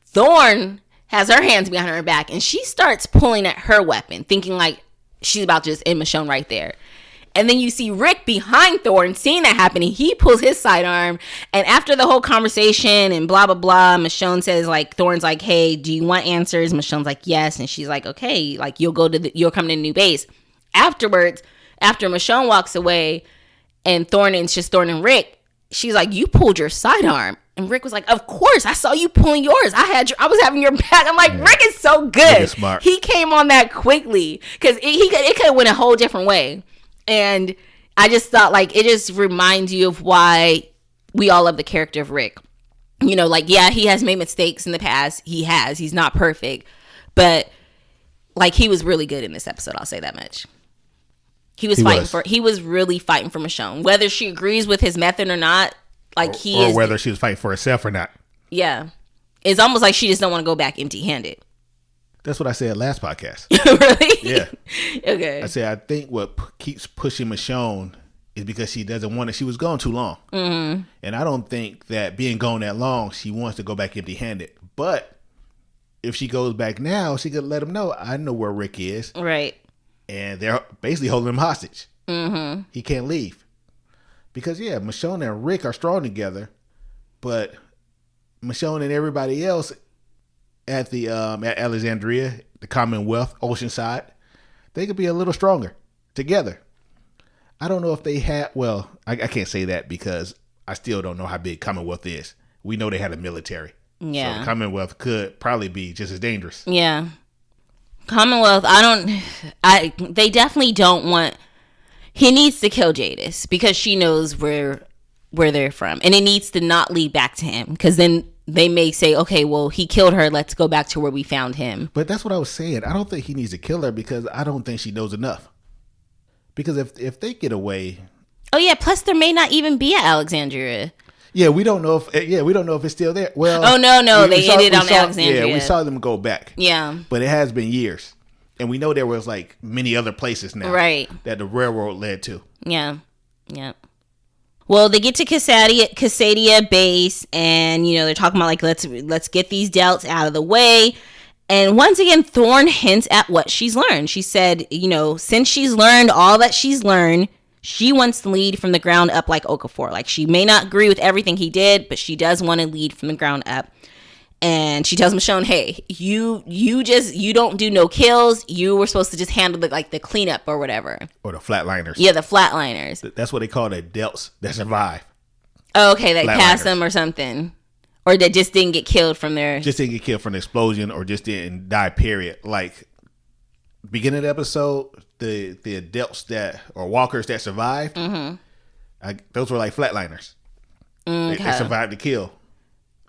Thorne has her hands behind her back, and she starts pulling at her weapon, thinking like she's about to just end Michonne right there. And then you see Rick behind Thorne, seeing that happening. He pulls his sidearm, and after the whole conversation and blah, blah, blah, Michonne says, like, Thorne's like, hey, do you want answers? Michonne's like, yes. And she's like, okay, like, you'll come to the new base. Afterwards, after Michonne walks away, and it's just Thorne and Rick, she's like, you pulled your sidearm. And Rick was like, of course, I saw you pulling yours. I was having your back. I'm like, Rick is so good. Rick is smart. He came on that quickly, because it could have went a whole different way. And I just thought, like, it just reminds you of why we all love the character of Rick. Like, yeah, he has made mistakes in the past. He's not perfect. But, like, he was really good in this episode. I'll say that much. He was really fighting for Michonne. Whether she agrees with his method or not, like or whether she was fighting for herself or not. Yeah. It's almost like she just don't want to go back empty-handed. That's what I said last podcast. Really? Yeah. Okay. I said, I think what keeps pushing Michonne is because she doesn't want it. She was gone too long. Mm-hmm. And I don't think that being gone that long, she wants to go back empty-handed. But if she goes back now, she could let him know, I know where Rick is. Right. And they're basically holding him hostage. Mm-hmm. He can't leave. Because, yeah, Michonne and Rick are strong together. But Michonne and everybody else at the at Alexandria, the Commonwealth, Oceanside, they could be a little stronger together. I don't know if they had, well, I can't say that because I still don't know how big Commonwealth is. We know they had a military. Yeah. So the Commonwealth could probably be just as dangerous. Yeah. Commonwealth, they definitely don't want, he needs to kill Jadis because she knows where they're from. And it needs to not lead back to him, because then they may say, okay, well, he killed her. Let's go back to where we found him. But that's what I was saying. I don't think he needs to kill her because I don't think she knows enough. Because if they get away. Oh, yeah. Plus, there may not even be at Alexandria. Yeah, we don't know if it's still there. Well, oh no, they ended on Alexandria. Yeah, we saw them go back. Yeah, but it has been years, and we know there was like many other places now, right, that the railroad led to. Yeah. Well, they get to Cassadia base, and they're talking about like let's get these doubts out of the way. And once again, Thorne hints at what she's learned. She said, since she's learned all that she's learned, She wants to lead from the ground up like Okafor. Like, she may not agree with everything he did, but she does want to lead from the ground up. And she tells Michonne, hey, you don't do no kills. You were supposed to just handle the cleanup or whatever. Or the flatliners. Yeah, the flatliners. That's what they call the adults that survive. Oh, okay, that cast them or something. Or that just didn't get killed from their... Just didn't get killed from the explosion or just didn't die, period. Like, beginning of the episode, the adults that, or walkers that survived, those were like flatliners. Okay. They survived the kill.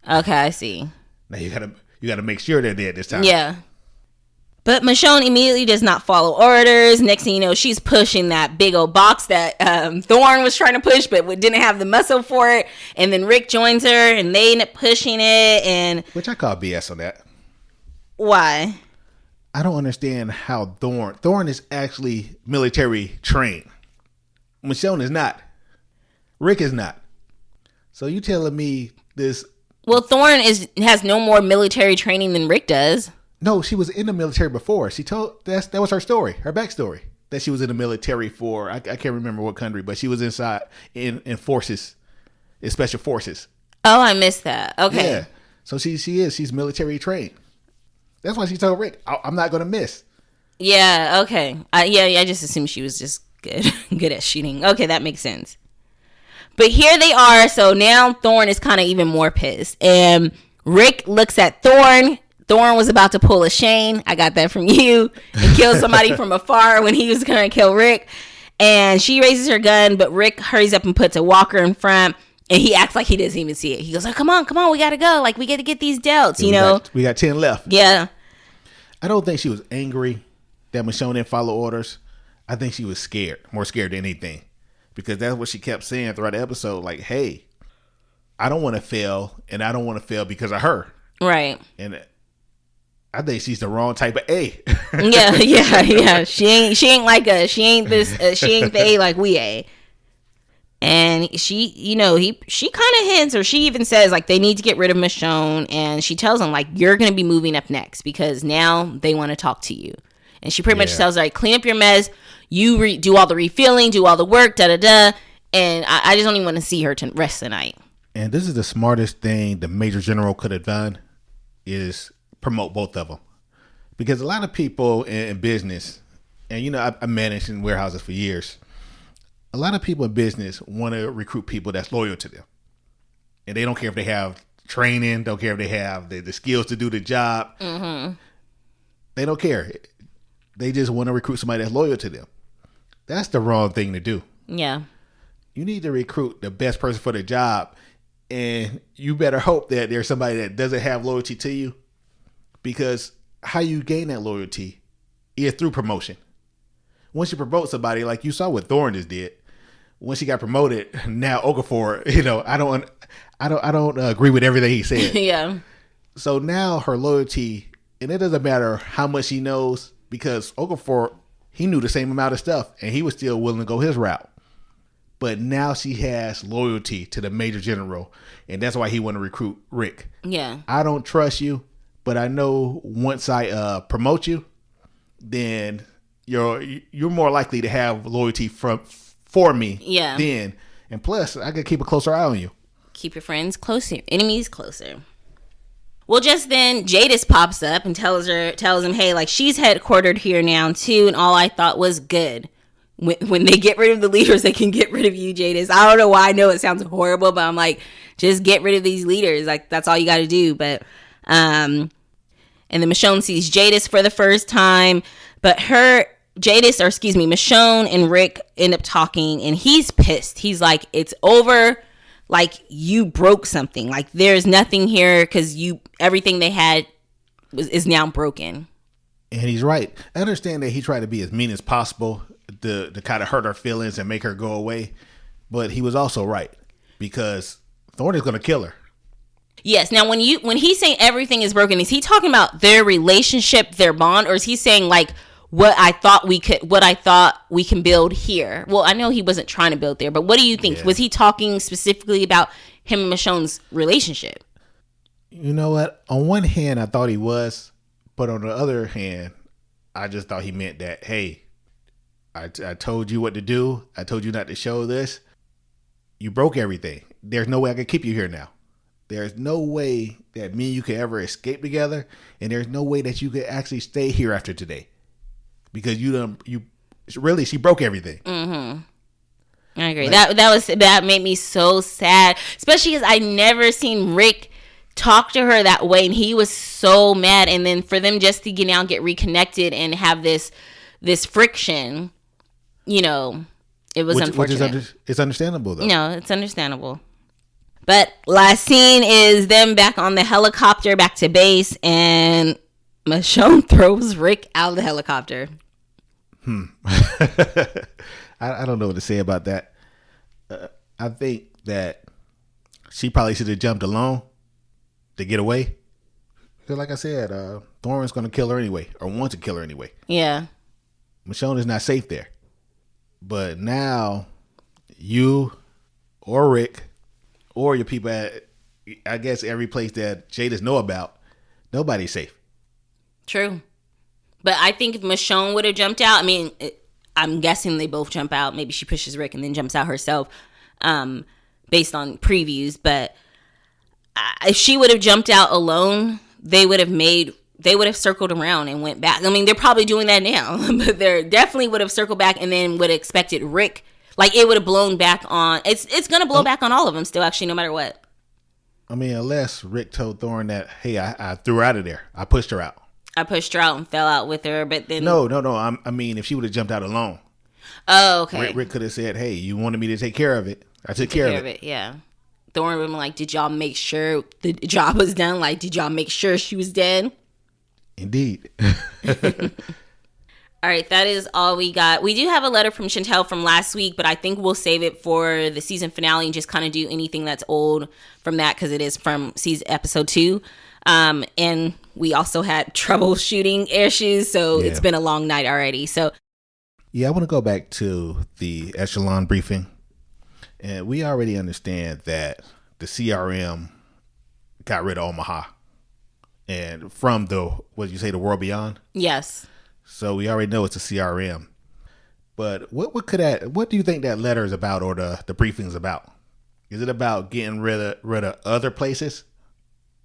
Okay, I see. Now you gotta make sure they're dead this time. Yeah. But Michonne immediately does not follow orders. Next thing you know, she's pushing that big old box that Thorne was trying to push, but didn't have the muscle for it. And then Rick joins her, and they end up pushing it. And which I call BS on that. Why? I don't understand how Thorne is actually military trained. Michonne is not. Rick is not. So you telling me this? Well, Thorne has no more military training than Rick does. No, she was in the military before. She told that was her story, her backstory. That she was in the military for I can't remember what country, but she was inside in forces, in special forces. Oh, I missed that. Okay. Yeah. So she's military trained. That's why she told Rick, I'm not going to miss. Yeah. Okay. I just assumed she was just good at shooting. Okay, that makes sense. But here they are. So now Thorne is kind of even more pissed. And Rick looks at Thorne. Thorne was about to pull a Shane. I got that from you. And kill somebody from afar when he was going to kill Rick. And she raises her gun, but Rick hurries up and puts a walker in front. And he acts like he doesn't even see it. He goes, oh, come on. We got to go. Like, we got to get these delts, you know? We got 10 left. Yeah. I don't think she was angry that Michonne didn't follow orders. I think she was scared, more scared than anything. Because that's what she kept saying throughout the episode. Like, hey, I don't want to fail, and I don't want to fail because of her. Right. And I think she's the wrong type of A. Yeah. She ain't like us. She ain't the A like we A. And she, she kind of hints, or she even says, like, they need to get rid of Michonne. And she tells them, like, you're going to be moving up next because now they want to talk to you. And she pretty much tells her, like, clean up your mess. You do all the refilling, do all the work, da-da-da. And I just don't even want to see her to rest tonight. And this is the smartest thing the Major General could have done, is promote both of them. Because a lot of people in business, and, I managed in warehouses for years. A lot of people in business want to recruit people that's loyal to them. And they don't care if they have training, don't care if they have the skills to do the job. Mm-hmm. They don't care. They just want to recruit somebody that's loyal to them. That's the wrong thing to do. Yeah. You need to recruit the best person for the job. And you better hope that there's somebody that doesn't have loyalty to you. Because how you gain that loyalty is through promotion. Once you promote somebody, like you saw what Thorne just did, once he got promoted, now Okafor, I don't agree with everything he said. Yeah. So now her loyalty, and it doesn't matter how much he knows, because Okafor, he knew the same amount of stuff, and he was still willing to go his route. But now she has loyalty to the Major General, and that's why he want to recruit Rick. Yeah. I don't trust you, but I know once I promote you, then you're more likely to have loyalty for me. Yeah. Then, and plus, I could keep a closer eye on you. Keep your friends closer, enemies closer. Well, just then, Jadis pops up and tells him, hey, like, she's headquartered here now, too, and all I thought was good. When they get rid of the leaders, they can get rid of you, Jadis. I don't know why. I know it sounds horrible, but I'm like, just get rid of these leaders. Like, that's all you got to do. But, and then Michonne sees Jadis for the first time, but Michonne and Rick end up talking, and he's pissed. He's like, it's over. Like, you broke something. Like, there's nothing here because everything they had is now broken. And he's right. I understand that he tried to be as mean as possible to kind of hurt her feelings and make her go away. But he was also right, because Thorne is going to kill her. Yes. Now, when he's saying everything is broken, is he talking about their relationship, their bond, or is he saying, like, what I thought we can build here? Well, I know he wasn't trying to build there, but what do you think? Yeah. Was he talking specifically about him and Michonne's relationship? You know what? On one hand, I thought he was, but on the other hand, I just thought he meant that, hey, I told you what to do. I told you not to show this. You broke everything. There's no way I could keep you here now. There's no way that me and you could ever escape together, and there's no way that you could actually stay here after today, because she broke everything. Mm-hmm. I agree. That made me so sad, especially because I never seen Rick talk to her that way, and he was so mad. And then for them just to get reconnected and have this friction, it was unfortunate. It's understandable though. No, it's understandable. But last scene is them back on the helicopter back to base, and Michonne throws Rick out of the helicopter. I don't know what to say about that. I think that she probably should have jumped alone to get away. Because like I said, Thorne's going to kill her anyway, or wants to kill her anyway. Yeah. Michonne is not safe there. But now you or Rick or your people at, I guess, every place that Jada's know about, nobody's safe. True. But I think if Michonne would have jumped out, I'm guessing they both jump out. Maybe she pushes Rick and then jumps out herself, based on previews. But if she would have jumped out alone, they would have circled around and went back. They're probably doing that now, but they definitely would have circled back and then would have expected Rick. Like, it would have blown back on. It's going to blow back on all of them still, actually, no matter what. Unless Rick told Thorne that, hey, I threw her out of there. I pushed her out. I pushed her out and fell out with her, but then... No. If she would have jumped out alone. Oh, okay. Rick could have said, hey, you wanted me to take care of it. I took care of it. Yeah. Thorne would have been like, did y'all make sure the job was done? Like, did y'all make sure she was dead? Indeed. All right, that is all we got. We do have a letter from Chantel from last week, but I think we'll save it for the season finale and just kind of do anything that's old from that, because it is from episode 2. And we also had troubleshooting issues, so It's been a long night already. So, I want to go back to the echelon briefing. And we already understand that the CRM got rid of Omaha. And from the World Beyond? Yes. So we already know it's a CRM. But what do you think that letter is about, or the briefing's about? Is it about getting rid of other places?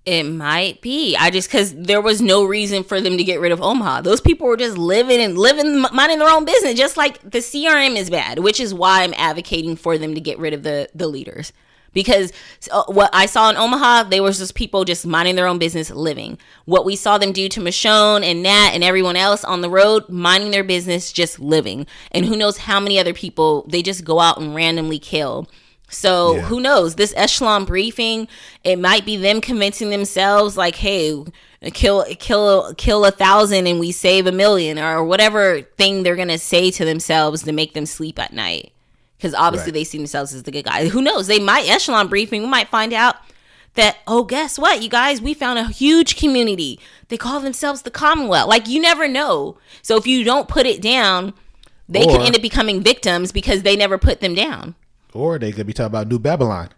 It might be. Because there was no reason for them to get rid of Omaha. Those people were just living, minding their own business, just like the CRM is bad, which is why I'm advocating for them to get rid of the leaders. Because what I saw in Omaha, they were just people just minding their own business, living. What we saw them do to Michonne and Nat and everyone else on the road, minding their business, just living. And who knows how many other people they just go out and randomly kill. So Who knows? This echelon briefing, it might be them convincing themselves like, hey, kill 1,000 and we save 1,000,000, or whatever thing they're going to say to themselves to make them sleep at night. Because obviously They see themselves as the good guy. Who knows? They might echelon briefing. We might find out that, oh, guess what, you guys? We found a huge community. They call themselves the Commonwealth. Like, you never know. So if you don't put it down, they can end up becoming victims because they never put them down. Or they could be talking about New Babylon.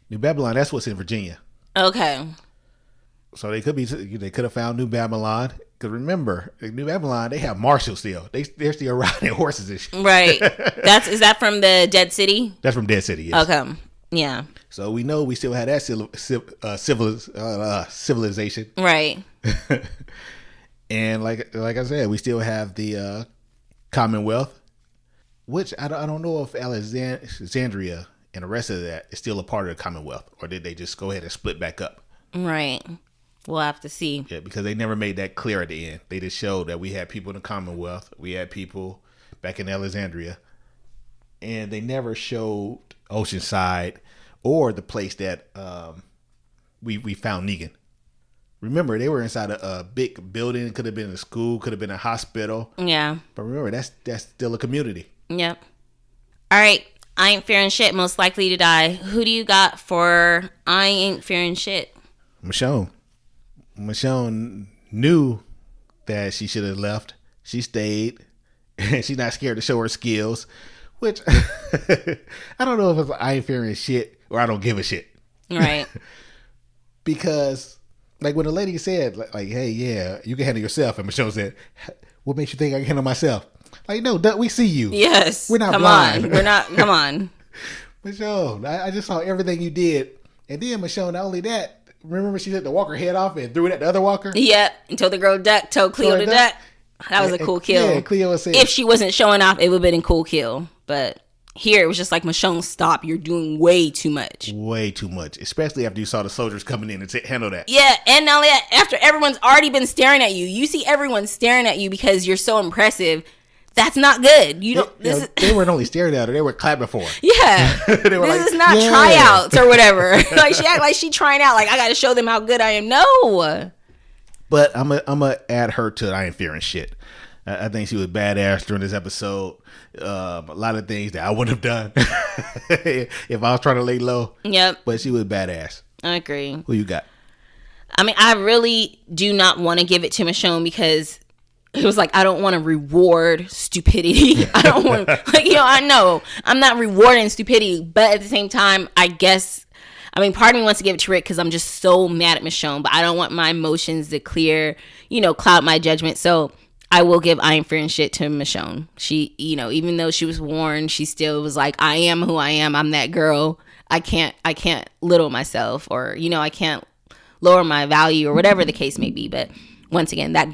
New Babylon, that's what's in Virginia. Okay. So they could have found New Babylon. Because remember, New Babylon, they have marshals still. They're still riding horses and shit. Right. Is that from the Dead City? That's from Dead City, yes. Okay. Yeah. So we know we still had that civilization. Right. And like I said, we still have the Commonwealth, which I don't know if Alexandria and the rest of that is still a part of the Commonwealth, or did they just go ahead and split back up? Right. We'll have to see. Yeah, because they never made that clear at the end. They just showed that we had people in the Commonwealth. We had people back in Alexandria. And they never showed Oceanside or the place that we found Negan. Remember, they were inside a big building. It could have been a school, could have been a hospital. Yeah. But remember, that's still a community. Yep. All right. I ain't fearing shit, most likely to die. Who do you got for I ain't fearing shit? Michonne. Michonne knew that she should have left. She stayed. And she's not scared to show her skills. Which, I don't know if it's I ain't fearing shit or I don't give a shit. Right. Because, like, when the lady said, like, hey, yeah, you can handle yourself. And Michonne said, what makes you think I can handle myself? Like, no, we see you. Yes. We're not come blind. on. We're not. Come on. Michonne, I just saw everything you did. And then, Michonne, not only that, remember she had to walk her head off and threw it at the other walker? Yeah. Until the girl told Cleo to duck. That was a cool kill. Yeah, Cleo said. If she wasn't showing off, it would have been a cool kill. But here, it was just like, Michonne, stop. You're doing way too much. Way too much. Especially after you saw the soldiers coming in and handle that. Yeah. And not only that, after everyone's already been staring at you. You see everyone staring at you because you're so impressive. That's not good. They weren't only staring at her; they were clapping for her. Yeah, this is not tryouts or whatever. Like she act like she trying out. Like I got to show them how good I am. No. But I'm gonna add her to I ain't fearing shit. I think she was badass during this episode. A lot of things that I wouldn't have done if I was trying to lay low. Yep. But she was badass. I agree. Who you got? I mean, I really do not want to give it to Michonne because it was like, I don't want to reward stupidity. I don't want I know I'm not rewarding stupidity, but at the same time, I guess, part of me wants to give it to Rick because I'm just so mad at Michonne, but I don't want my emotions to cloud my judgment. So I will give I ain't fearing shit to Michonne. She, even though she was warned, she still was like, I am who I am. I'm that girl. I can't little myself, or, I can't lower my value, or whatever the case may be. But once again, that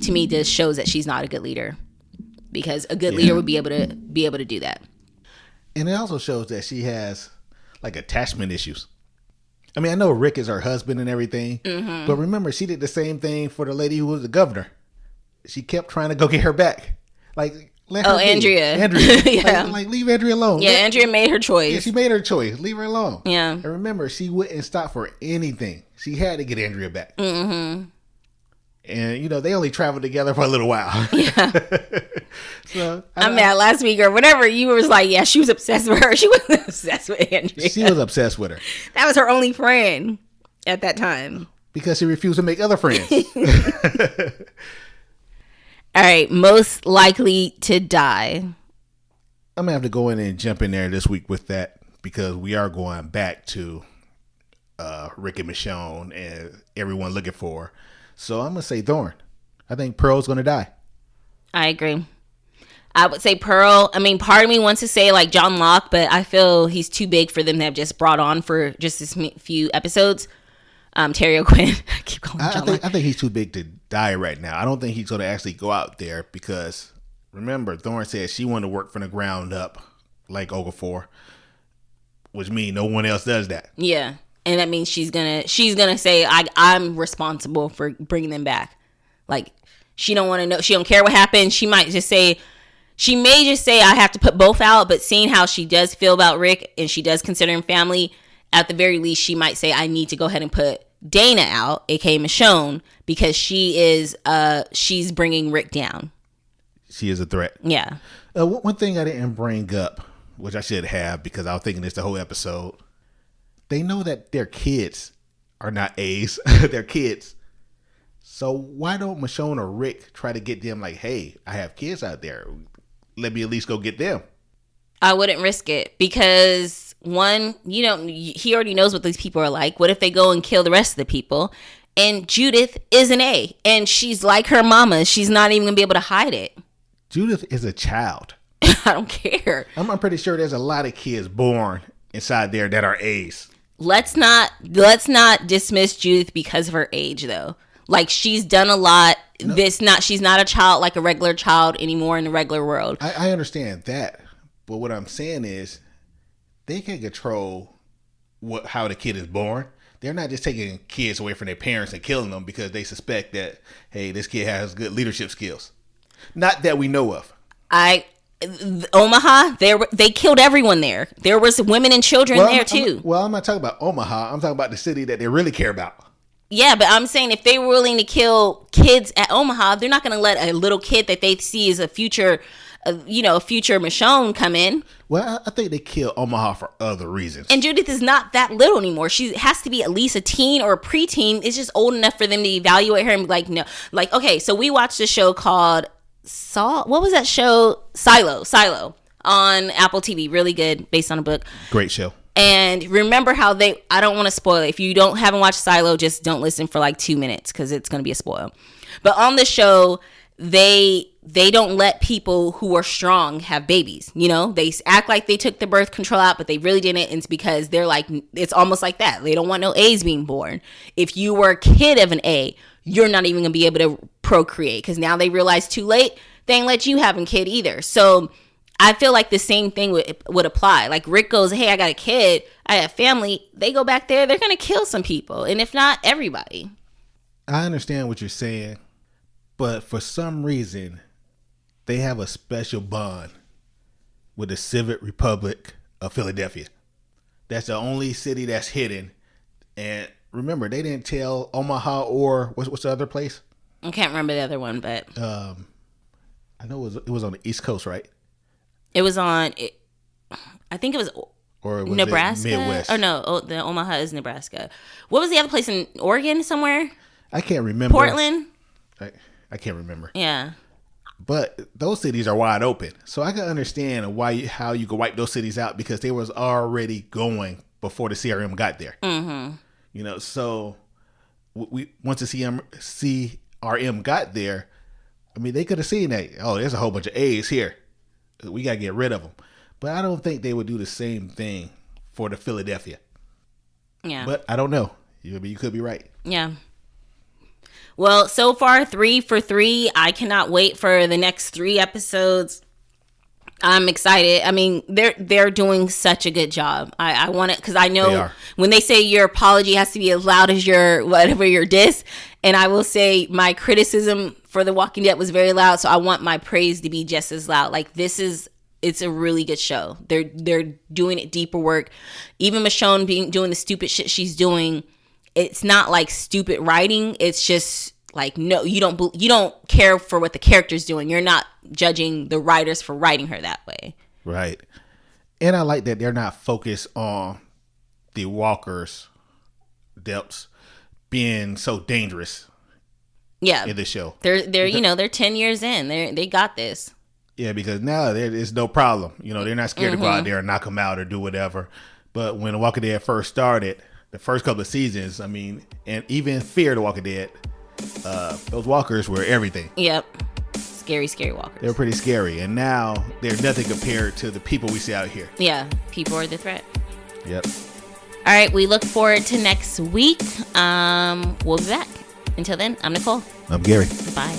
to me just shows that she's not a good leader, because a good leader would be able to do that. And it also shows that she has like attachment issues. I know Rick is her husband and everything, but remember, she did the same thing for the lady who was the governor. She kept trying to go get her back. Like, let her be. Andrea. Yeah. Like, leave Andrea alone. Yeah, Andrea made her choice. Yeah, she made her choice. Leave her alone. Yeah. And remember, she wouldn't stop for anything. She had to get Andrea back. Mm-hmm. And, they only traveled together for a little while. Yeah. So I'm mad last week or whatever. You was like, yeah, she was obsessed with her. She wasn't obsessed with Andrea. She was obsessed with her. That was her only friend at that time. Because she refused to make other friends. All right. Most likely to die. I'm going to have to go in and jump in there this week with that, because we are going back to Rick and Michonne and everyone looking for her. So I'm going to say Thorne. I think Pearl's going to die. I agree. I would say Pearl. Part of me wants to say like John Locke, but I feel he's too big for them to have just brought on for just this few episodes. Terry O'Quinn. I keep calling him John Locke. I think he's too big to die right now. I don't think he's going to actually go out there, because remember, Thorne said she wanted to work from the ground up like Okafor, which means no one else does that. Yeah. And that means she's gonna say I'm responsible for bringing them back. Like, she don't want to know. She don't care what happened. She may just say I have to put both out. But seeing how she does feel about Rick, and she does consider him family, at the very least, she might say, I need to go ahead and put Dana out, aka Michonne, because she's bringing Rick down. She is a threat. Yeah. One thing I didn't bring up, which I should have, because I was thinking this the whole episode. They know that their kids are not A's. They're kids. So why don't Michonne or Rick try to get them like, hey, I have kids out there. Let me at least go get them. I wouldn't risk it, because one, he already knows what these people are like. What if they go and kill the rest of the people? And Judith is an A, and she's like her mama. She's not even going to be able to hide it. Judith is a child. I don't care. I'm pretty sure there's a lot of kids born inside there that are A's. Let's not dismiss Judith because of her age, though. Like, she's done a lot. No. She's not a child like a regular child anymore in the regular world. I understand that, but what I'm saying is, they can control how the kid is born. They're not just taking kids away from their parents and killing them because they suspect that, hey, this kid has good leadership skills. Not that we know of. Omaha, they killed everyone there. There was women and children there too. I'm not talking about Omaha. I'm talking about the city that they really care about. Yeah, but I'm saying if they were willing to kill kids at Omaha, they're not going to let a little kid that they see as a future Michonne come in. Well, I think they kill Omaha for other reasons. And Judith is not that little anymore. She has to be at least a teen or a preteen. It's just old enough for them to evaluate her and be like, no. Like, okay, so we watched a show called what was that show? Silo on Apple TV. Really good, based on a book. Great show. And remember how I don't want to spoil it. If you haven't watched Silo, just don't listen for like 2 minutes because it's going to be a spoil. But on the show, they they don't let people who are strong have babies. You know, they act like they took the birth control out, but they really didn't. And it's because they're like, it's almost like that. They don't want no A's being born. If you were a kid of an A, you're not even gonna be able to procreate, because now they realize too late they ain't let you have a kid either. So I feel like the same thing would apply. Like Rick goes, hey, I got a kid, I have family. They go back there, they're gonna kill some people, and if not, everybody. I understand what you're saying, but for some reason they have a special bond with the Civic Republic of Philadelphia. That's the only city that's hidden. And remember, they didn't tell Omaha or what's the other place? I can't remember the other one, but I know it was on the East Coast, right? It was on. I think it was. Or was Nebraska? it Midwest? Or no, the Omaha is Nebraska. What was the other place in Oregon somewhere? I can't remember. Portland? I can't remember. Yeah. But those cities are wide open. So I can understand how you could wipe those cities out, because they was already going before the CRM got there. Mm-hmm. You know, so once the CRM got there, I mean, they could have seen that, oh, there's a whole bunch of A's here. We got to get rid of them. But I don't think they would do the same thing for the Philadelphia. Yeah. But I don't know. You could be right. Yeah. Well, so far 3 for 3. I cannot wait for the next 3 episodes. I'm excited. I mean, they're doing such a good job. I want it, because I know when they say your apology has to be as loud as your diss, and I will say my criticism for The Walking Dead was very loud, so I want my praise to be just as loud. Like, it's a really good show. They're doing it deeper work. Even Michonne doing the stupid shit she's doing, it's not like stupid writing. It's just like, no, you don't care for what the character's doing. You're not judging the writers for writing her that way. Right. And I like that they're not focused on the walkers' depths being so dangerous. Yeah. In the show. They're 10 years in. They got this. Yeah, because now there's no problem. You know, they're not scared to go out there and knock them out or do whatever. But when The Walking Dead first started, the first couple of seasons, I mean, and even Fear the Walking Dead, those walkers were everything. Yep. Scary walkers. They were pretty scary. And now they're nothing compared to the people we see out here. Yeah. People are the threat. Yep. All right. We look forward to next week. We'll be back. Until then, I'm Nicole. I'm Gary. Bye.